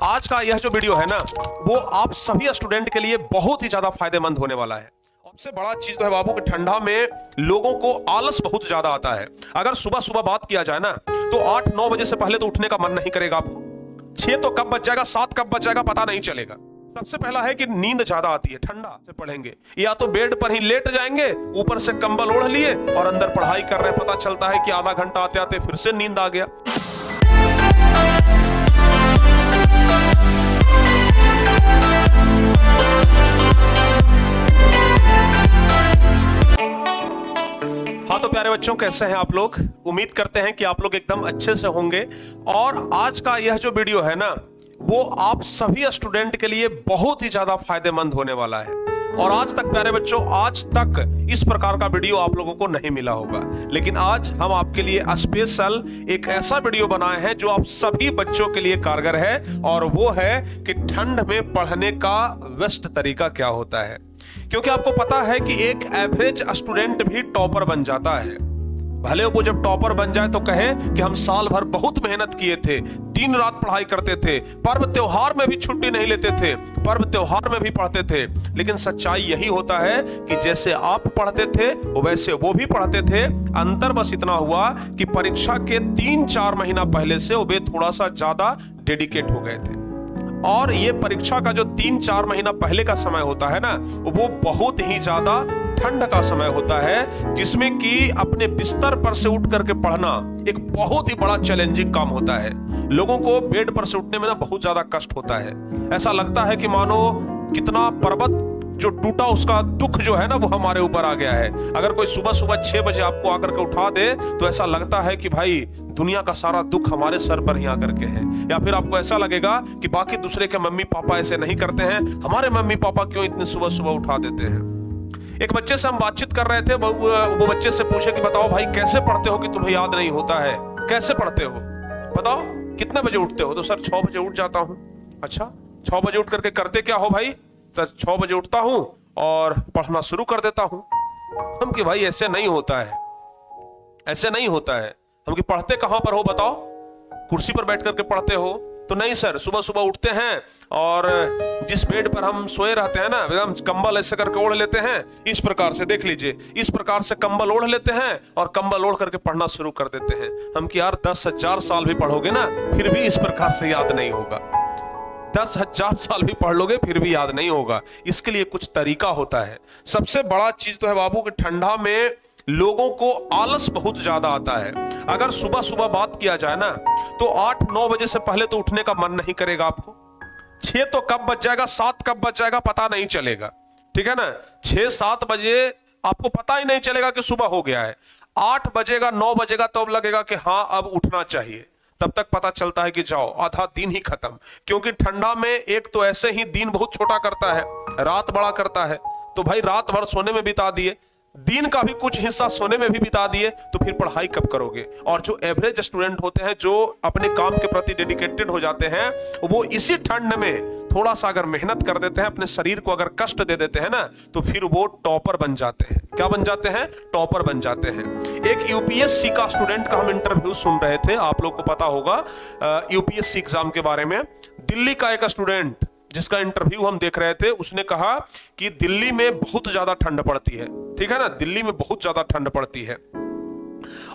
आज का यह जो वीडियो है ना, वो आप सभी स्टूडेंट के लिए बहुत ही ज्यादा फायदेमंद होने वाला है। सबसे बड़ा चीज तो है बाबू कि ठंडा में लोगों को आलस बहुत ज्यादा आता है। अगर सुबह सुबह बात किया जाए ना, तो 8-9 बजे से पहले तो उठने का मन नहीं करेगा आपको। 6 तो कब बच जाएगा, 7 कब बच जाएगा पता नहीं चलेगा। सबसे पहला है कि नींद ज्यादा आती है। ठंडा से पढ़ेंगे या तो बेड पर ही लेट जाएंगे, ऊपर से कंबल ओढ़ लिए और अंदर पढ़ाई कर रहे हैं, पता चलता है कि आधा घंटा आते आते फिर से नींद आ गया। हाँ तो प्यारे बच्चों, कैसे हैं आप लोग? उम्मीद करते हैं कि आप लोग एकदम अच्छे से होंगे। और आज का यह जो वीडियो है ना, वो आप सभी स्टूडेंट के लिए बहुत ही ज्यादा फायदेमंद होने वाला है। और आज तक प्यारे बच्चों, आज तक इस प्रकार का वीडियो आप लोगों को नहीं मिला होगा, लेकिन आज हम आपके लिए स्पेशल एक ऐसा वीडियो बनाए हैं जो आप सभी बच्चों के लिए कारगर है। और वो है कि ठंड में पढ़ने का बेस्ट तरीका क्या होता है। क्योंकि आपको पता है कि एक एवरेज स्टूडेंट भी टॉपर बन जाता है। भले वो जब टॉपर बन जाए तो कहे कि हम साल भर बहुत मेहनत किए थे, दिन रात पढ़ाई करते थे, पर्व त्योहार में भी छुट्टी नहीं लेते थे, पर्व त्योहार में भी पढ़ते थे। लेकिन सच्चाई यही होता है कि जैसे आप पढ़ते थे वैसे वो भी पढ़ते थे। अंतर बस इतना हुआ कि परीक्षा के 3-4 महीना पहले से वे थोड़ा सा ज्यादा डेडिकेट हो गए थे। और ये परीक्षा का जो 3-4 महीना पहले का समय होता है ना, वो बहुत ही ज्यादा ठंड का समय होता है, जिसमें कि अपने बिस्तर पर से उठ करके पढ़ना एक बहुत ही बड़ा चैलेंजिंग काम होता है। लोगों को बेड पर से उठने में ना बहुत ज्यादा कष्ट होता है। ऐसा लगता है कि मानो कितना पर्वत जो टूटा उसका दुख जो है ना, वो हमारे ऊपर आ गया है। अगर कोई सुबह सुबह 6 बजे आपको आकर के उठा दे तो ऐसा लगता है कि भाई दुनिया का सारा दुख हमारे सर पर ही आकर के है। या फिर आपको ऐसा लगेगा कि बाकी दूसरे के मम्मी पापा ऐसे नहीं करते हैं, हमारे मम्मी पापा क्यों इतने सुबह सुबह उठा देते हैं। एक बच्चे से हम बातचीत कर रहे थे, वो बच्चे से पूछे कि बताओ भाई कैसे पढ़ते हो कि तुम्हें याद नहीं होता है, कैसे पढ़ते हो, बताओ कितने बजे उठते हो? तो सर 6 बजे उठ जाता हूँ। अच्छा, 6 बजे उठ करके करते क्या हो भाई? सर 6 बजे उठता हूं और पढ़ना शुरू कर देता हूं। हम कि भाई ऐसे नहीं होता है, ऐसे नहीं होता है। हम कि पढ़ते कहां पर हो बताओ? कुर्सी पर बैठ करके पढ़ते हो? तो नहीं सर, सुबह सुबह उठते हैं और जिस बेड पर हम सोए रहते हैं ना, एकदम कंबल ऐसे करके ओढ़ लेते हैं, इस प्रकार से देख लीजिए, इस प्रकार से कंबल ओढ़ लेते हैं और कंबल ओढ़ करके पढ़ना शुरू कर देते हैं। हम कि यार 10,000 साल भी पढ़ोगे ना, फिर भी इस प्रकार से याद नहीं होगा। 10,000 साल भी पढ़ लोगे फिर भी याद नहीं होगा। इसके लिए कुछ तरीका होता है। सबसे बड़ा चीज तो है बाबू कि ठंडा में लोगों को आलस बहुत ज्यादा आता है। अगर सुबह सुबह बात किया जाए ना, तो 8-9 बजे से पहले तो उठने का मन नहीं करेगा आपको। 6 तो कब बच जाएगा, 7 कब बच जाएगा पता नहीं चलेगा। ठीक है ना? 6-7 बजे आपको पता ही नहीं चलेगा कि सुबह हो गया है। 8 बजेगा, 9 बजेगा तब लगेगा कि हाँ अब उठना चाहिए। तब तक पता चलता है कि जाओ आधा दिन ही खत्म। क्योंकि ठंडा में एक तो ऐसे ही दिन बहुत छोटा करता है, रात बड़ा करता है। तो भाई रात भर सोने में बिता दिए, दिन का भी कुछ हिस्सा सोने में भी बिता दिए, तो फिर पढ़ाई कब करोगे? और जो एवरेज स्टूडेंट होते हैं, जो अपने काम के प्रति डेडिकेटेड हो जाते हैं, वो इसी ठंड में थोड़ा सा अगर मेहनत कर देते हैं, अपने शरीर को अगर कष्ट दे देते हैं ना, तो फिर वो टॉपर बन जाते हैं। क्या बन जाते हैं? टॉपर बन जाते हैं। एक यूपीएससी का स्टूडेंट का हम इंटरव्यू सुन रहे थे, आप लोग को पता होगा यूपीएससी एग्जाम के बारे में। दिल्ली का एक स्टूडेंट जिसका इंटरव्यू हम देख रहे थे, उसने कहा कि दिल्ली में बहुत ज्यादा ठंड पड़ती है। ठीक है ना? दिल्ली में बहुत ज्यादा ठंड पड़ती है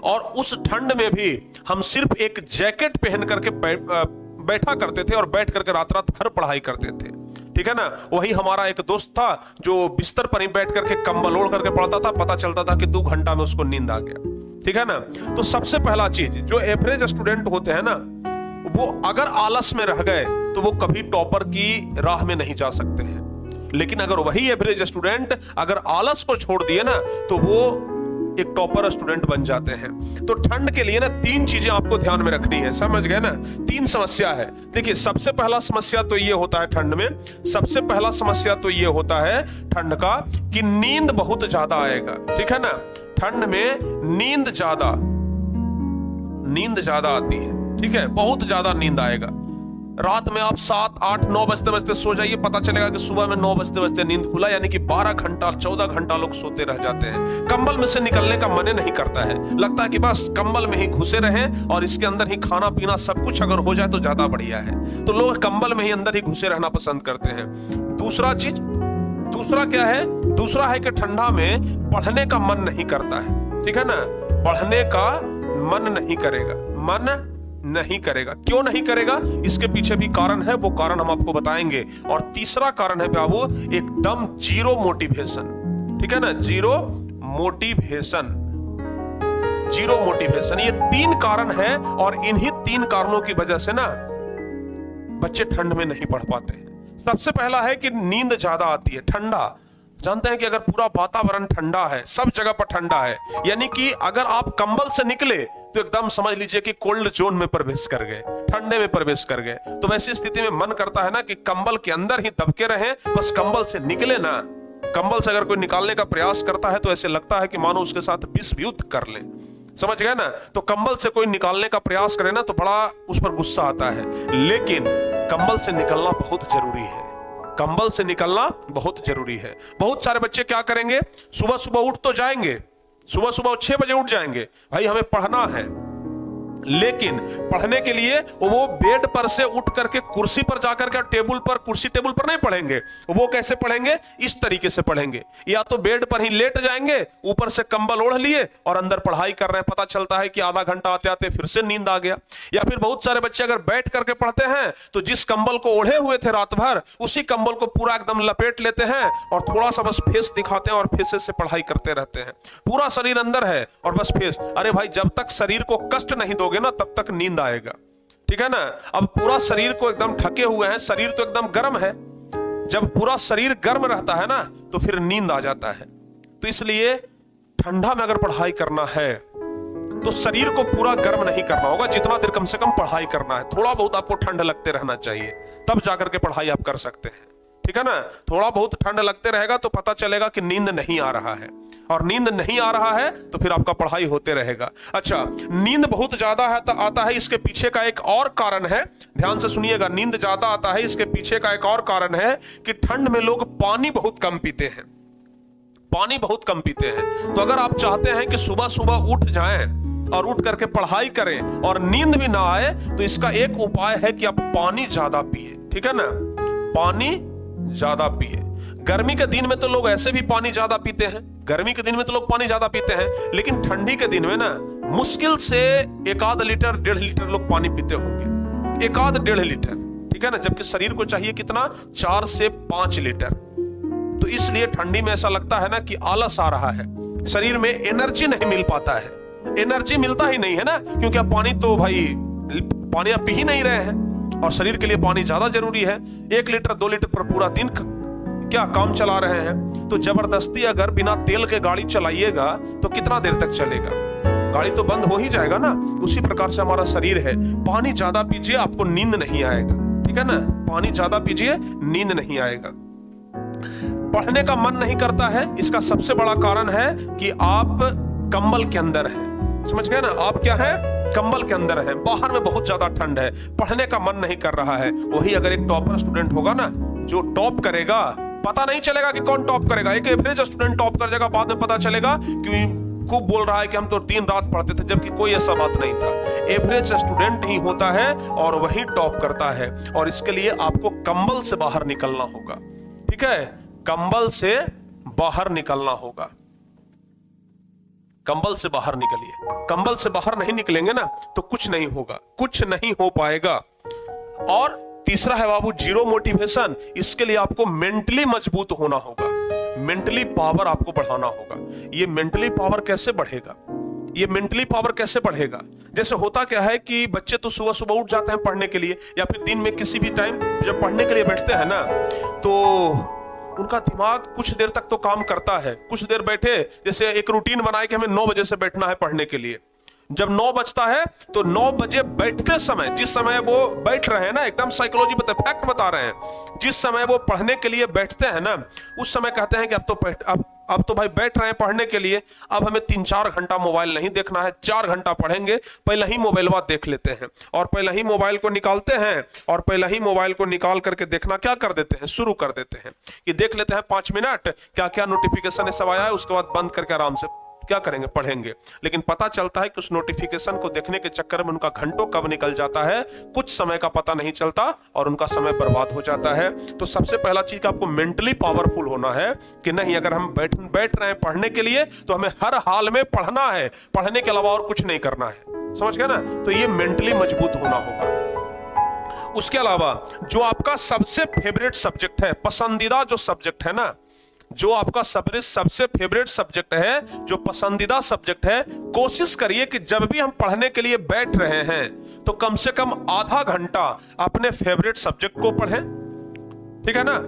और उस ठंड में भी हम सिर्फ एक जैकेट पहन करके बैठा करते थे और बैठ करके रात रात भर पढ़ाई करते थे। ठीक है ना? वही हमारा एक दोस्त था जो बिस्तर पर ही बैठ करके कंबल ओढ़ करके पढ़ता था, पता चलता था कि 2 घंटा में उसको नींद आ गया। ठीक है ना? तो सबसे पहला चीज, जो एवरेज स्टूडेंट होते हैं ना, वो अगर आलस में रह गए तो वो कभी टॉपर की राह में नहीं जा सकते हैं। लेकिन अगर वही एवरेज स्टूडेंट अगर आलस को छोड़ दिए ना, तो वो एक टॉपर स्टूडेंट बन जाते हैं। तो ठंड के लिए ना 3 चीजें आपको ध्यान में रखनी है, समझ गए ना? 3 समस्या है। देखिए, सबसे पहला समस्या तो ये होता है ठंड में, सबसे पहला समस्या तो ये होता है ठंड का कि नींद बहुत ज्यादा आएगा। ठीक है ना? ठंड में नींद ज्यादा आती है। ठीक है? बहुत ज्यादा नींद आएगा। रात में आप 7, 8, 9 बजते बजते सो जाइए, पता चलेगा कि सुबह में 9 बजते बजते नींद खुला, यानी कि 12 घंटा 14 घंटा लोग सोते रह जाते हैं। कंबल में से निकलने का मन नहीं करता है, लगता है कि बस कंबल में ही घुसे रहें और इसके अंदर ही खाना पीना सब कुछ अगर हो जाए तो ज्यादा बढ़िया है। तो लोग कंबल में ही अंदर ही घुसे रहना पसंद करते हैं। दूसरा क्या है? दूसरा है कि ठंडा में पढ़ने का मन नहीं करता है, ठीक है ना, पढ़ने का मन नहीं करेगा। क्यों नहीं करेगा? इसके पीछे भी कारण है, वो कारण हम आपको बताएंगे। और तीसरा कारण है बाबू एकदम जीरो मोटिवेशन, ठीक है ना, जीरो मोटिवेशन। ये 3 कारण है और इन्हीं 3 कारणों की वजह से ना बच्चे ठंड में नहीं पढ़ पाते हैं। सबसे पहला है कि नींद ज्यादा आती है। ठंडा, जानते हैं कि अगर पूरा वातावरण ठंडा है, सब जगह पर ठंडा है, यानी कि अगर आप कंबल से निकले तो एकदम समझ लीजिए कि कोल्ड जोन में प्रवेश कर गए, ठंडे में प्रवेश कर गए। तो वैसी स्थिति में मन करता है ना कि कंबल के अंदर ही दबके रहें, बस कंबल से निकले ना। कंबल से अगर कोई निकालने का प्रयास करता है तो ऐसे लगता है कि मानो उसके साथ विश्व युद्ध कर ले, समझ गए ना। तो कंबल से कोई निकालने का प्रयास करे ना तो बड़ा उस पर गुस्सा आता है, लेकिन कंबल से निकलना बहुत जरूरी है। कंबल से निकलना बहुत जरूरी है। बहुत सारे बच्चे क्या करेंगे, सुबह सुबह उठ तो जाएंगे, सुबह सुबह 6 बजे उठ जाएंगे, भाई हमें पढ़ना है, लेकिन पढ़ने के लिए वो बेड पर से उठ करके कुर्सी पर जाकर के कुर्सी टेबल पर नहीं पढ़ेंगे। वो कैसे पढ़ेंगे? इस तरीके से पढ़ेंगे, या तो बेड पर ही लेट जाएंगे, ऊपर से कंबल ओढ़ लिए और अंदर पढ़ाई कर रहे हैं, पता चलता है कि आधा घंटा आते आते फिर से नींद आ गया। या फिर बहुत सारे बच्चे अगर बैठ करके पढ़ते हैं तो जिस कंबल को ओढ़े हुए थे रात भर, उसी कंबल को पूरा एकदम लपेट लेते हैं और थोड़ा सा बस फेस दिखाते हैं और फेस से पढ़ाई करते रहते हैं। पूरा शरीर अंदर है और बस फेस। अरे भाई, जब तक शरीर को कष्ट नहीं दोगे ना तब तक नींद आएगा, ठीक है ना। अब पूरा शरीर को एकदम ढके हुए हैं, शरीर तो एकदम गर्म है, जब पूरा शरीर गर्म रहता है ना तो फिर नींद आ जाता है। तो इसलिए ठंडा में अगर पढ़ाई करना है तो शरीर को पूरा गर्म नहीं करना होगा, जितना देर कम से कम पढ़ाई करना है, थोड़ा बहुत आपको ठंड लगते रहना चाहिए, तब जाकर के पढ़ाई आप कर सकते हैं, ठीक है ना। थोड़ा बहुत ठंड लगते रहेगा तो पता चलेगा कि नींद नहीं आ रहा है, और नींद नहीं आ रहा है तो फिर आपका पढ़ाई होते रहेगा। अच्छा, नींद बहुत ज्यादा है तो आता है, इसके पीछे का एक और कारण है, ध्यान से सुनिएगा। नींद ज्यादा आता है, इसके पीछे का एक और कारण है कि ठंड में लोग पानी बहुत कम पीते हैं, पानी बहुत कम पीते हैं। तो अगर आप चाहते हैं कि सुबह सुबह उठ जाएं और उठ करके पढ़ाई करें और नींद भी ना आए, तो इसका एक उपाय है कि आप पानी ज्यादा पिए, ठीक है ना, पानी ज्यादा पिए। गर्मी के दिन में तो लोग ऐसे भी पानी ज्यादा पीते हैं, गर्मी के दिन में तो लोग पानी ज्यादा पीते हैं, लेकिन ठंडी के दिन में ना मुश्किल से 1 लीटर 1.5 लीटर लोग पानी पीते होंगे, 1-1.5 लीटर, ठीक है ना, जबकि शरीर को चाहिए कितना, 4 से 5 लीटर। तो इसलिए ठंडी में ऐसा लगता है ना कि आलस आ रहा है, शरीर में एनर्जी नहीं मिल पाता है, एनर्जी मिलता ही नहीं है ना, क्योंकि अब पानी तो भाई पानी आप पी ही नहीं रहे हैं और शरीर के लिए पानी ज्यादा जरूरी है। 1 लीटर 2 लीटर पर पूरा दिन क्या काम चला रहे हैं, तो जबरदस्ती अगर बिना तेल के गाड़ी चलाइएगा तो कितना देर तक चलेगा, गाड़ी तो बंद हो ही जाएगा ना। उसी प्रकार से हमारा शरीर है, पानी ज्यादा पीजिए, आपको नींद नहीं आएगा, ठीक है ना, पानी ज्यादा पीजिए, नींद नहीं आएगा। पढ़ने का मन नहीं करता है, इसका सबसे बड़ा कारण है कि आप कंबल के अंदर हैं, समझ गए ना, आप क्या है, कंबल के अंदर है, बाहर में बहुत ज्यादा ठंड है, पढ़ने का मन नहीं कर रहा है। वही अगर एक टॉपर स्टूडेंट होगा ना, जो टॉप करेगा, पता नहीं चलेगा कि कौन टॉप करेगा, एक एवरेज स्टूडेंट टॉप कर जाएगा, बाद में पता चलेगा कि खूब बोल रहा है कि हम तो दिन रात पढ़ते थे, जबकि कोई ऐसा बात नहीं था। एवरेज स्टूडेंट ही होता है और वही टॉप करता है, और इसके लिए आपको कंबल से बाहर निकलना होगा, ठीक है, कंबल से बाहर निकलना होगा, कंबल से बाहर निकलिए। कंबल से बाहर नहीं निकलेंगे ना तो कुछ नहीं होगा, कुछ नहीं हो पाएगा। और तीसरा है बाबू जीरो मोटिवेशन, इसके लिए आपको मेंटली मजबूत होना होगा, मेंटली पावर आपको बढ़ाना होगा। ये मेंटली पावर कैसे बढ़ेगा, ये मेंटली पावर कैसे बढ़ेगा? जैसे होता क्या है कि बच्चे तो सुबह सुबह उठ जाते हैं पढ़ने के लिए, या फिर दिन में किसी भी टाइम जब पढ़ने के लिए बैठते हैं ना, तो उनका दिमाग कुछ देर तक तो काम करता है, कुछ देर बैठे, जैसे एक रूटीन बनाए कि हमें 9 बजे से बैठना है पढ़ने के लिए। जब 9 बजता है तो 9 बजे बैठते समय, जिस समय वो बैठ रहे हैं ना, एकदम साइकोलॉजी फैक्ट बता रहे हैं, जिस समय वो पढ़ने के लिए बैठते हैं ना, उस समय कहते हैं कि अब अब तो भाई बैठ रहे हैं पढ़ने के लिए, अब हमें 3-4 घंटा मोबाइल नहीं देखना है, 4 घंटा पढ़ेंगे, पहले ही मोबाइल देख लेते हैं और पहले ही मोबाइल को निकालते हैं और पहले ही मोबाइल को निकाल करके देखना क्या कर देते हैं, शुरू कर देते हैं कि देख लेते हैं 5 मिनट क्या क्या नोटिफिकेशन सब आया है, उसके बाद बंद करके आराम से क्या करेंगे, पढ़ेंगे। लेकिन पता चलता है कि उस नोटिफिकेशन को देखने के चक्कर में उनका घंटों कब निकल जाता है, कुछ समय का पता नहीं चलता और उनका समय बर्बाद हो जाता है। तो सबसे पहला चीज आपको मेंटली पावरफुल होना है कि नहीं, अगर हम बैठ रहे हैं पढ़ने के लिए तो हमें हर हाल में पढ़ना है, पढ़ने के अलावा और कुछ नहीं करना है। समझ गए ना? तो ये मेंटली मजबूत होना होगा। उसके अलावा जो आपका सबसे फेवरेट सब्जेक्ट है, पसंदीदा जो सब्जेक्ट है ना, जो आपका सबसे फेवरेट सब्जेक्ट है, जो पसंदीदा सब्जेक्ट है, कोशिश करिए कि जब भी हम पढ़ने के लिए बैठ रहे हैं तो कम से कम आधा घंटा अपने फेवरेट सब्जेक्ट को पढ़ें। ठीक है ना?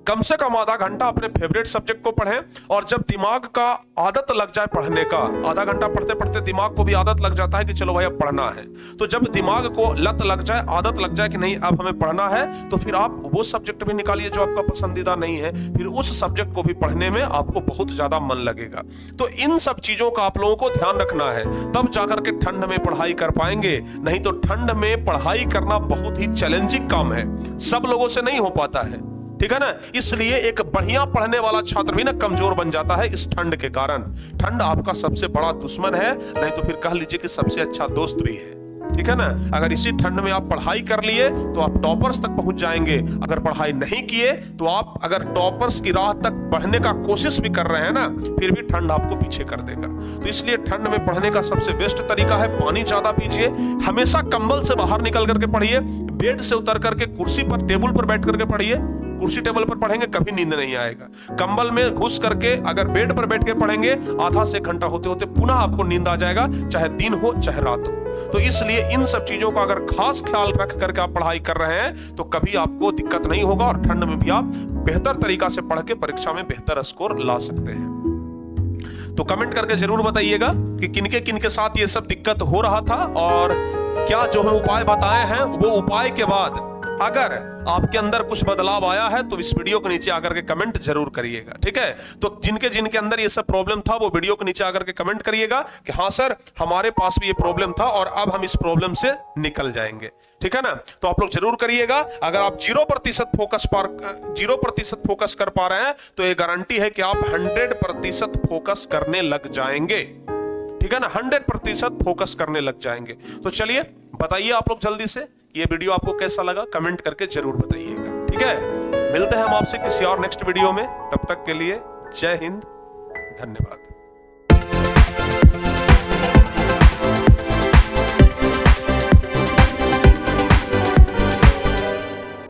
कम से कम आधा घंटा अपने फेवरेट सब्जेक्ट को पढ़ें और जब दिमाग का आदत लग जाए पढ़ने का, आधा घंटा पढ़ते पढ़ते दिमाग को भी आदत लग जाता है कि चलो भाई अब पढ़ना है, तो जब दिमाग को लत लग जाए, आदत लग जाए कि नहीं अब हमें पढ़ना है, तो फिर आप वो सब्जेक्ट भी निकालिए जो आपका पसंदीदा नहीं है, फिर उस सब्जेक्ट को भी पढ़ने में आपको बहुत ज्यादा मन लगेगा। तो इन सब चीजों का आप लोगों को ध्यान रखना है, तब जाकर के ठंड में पढ़ाई कर पाएंगे। नहीं तो ठंड में पढ़ाई करना बहुत ही चैलेंजिंग काम है, सब लोगों से नहीं हो पाता है। ठीक है ना? इसलिए एक बढ़िया पढ़ने वाला छात्र भी ना कमजोर बन जाता है इस ठंड के कारण। ठंड आपका सबसे बड़ा दुश्मन है, नहीं तो फिर कह लीजिए कि सबसे अच्छा दोस्त भी है। ठीक है ना? अगर इसी ठंड में आप पढ़ाई कर लिए तो आप टॉपर्स तक पहुंच जाएंगे। अगर पढ़ाई नहीं किए तो आप अगर टॉपर्स की राह तक बढ़ने का कोशिश भी कर रहे हैं ना, फिर भी ठंड आपको पीछे कर देगा। तो इसलिए ठंड में पढ़ने का सबसे बेस्ट तरीका है पानी ज्यादा पीजिए, हमेशा कंबल से बाहर निकल करके पढ़िए, बेड से उतर करके कुर्सी पर टेबल पर बैठ करके पढ़िए। कुर्सी टेबल पर पढ़ेंगे कभी नींद नहीं आएगा। कंबल में घुस करके अगर बेड पर बैठ के पढ़ेंगे, आधा से 1 घंटा होते होते पुनः आपको नींद आ जाएगा, चाहे दिन हो चाहे रात हो। तो इसलिए इन सब चीजों का अगर खास ख्याल रख करके आप पढ़ाई कर रहे हैं तो कभी आपको दिक्कत नहीं होगा और ठंड में भी आप बेहतर तरीका से पढ़ के परीक्षा में बेहतर स्कोर ला सकते हैं। तो कमेंट करके जरूर बताइएगा कि किनके किनके साथ ये सब दिक्कत हो रहा था और क्या जो हम उपाय बताए हैं वो उपाय के बाद अगर आपके अंदर कुछ बदलाव आया है तो इस वीडियो के नीचे आकर के कमेंट जरूर करिएगा। ठीक है? तो जिनके जिनके अंदर ये सब प्रॉब्लम था वो वीडियो के नीचे आकर के कमेंट करिएगा कि हाँ सर हमारे पास भी ये प्रॉब्लम था और अब हम इस प्रॉब्लम से निकल जाएंगे। ठीक है ना? तो आप लोग जरूर करिएगा। अगर आप 0% फोकस कर पा रहे हैं तो ये गारंटी है कि आप 100% फोकस करने लग जाएंगे। ठीक है ना? 100% फोकस करने लग जाएंगे। तो चलिए बताइए आप लोग जल्दी से ये वीडियो आपको कैसा लगा, कमेंट करके जरूर बताइएगा। ठीक है? मिलते हैं हम आपसे किसी और नेक्स्ट वीडियो में, तब तक के लिए जय हिंद, धन्यवाद।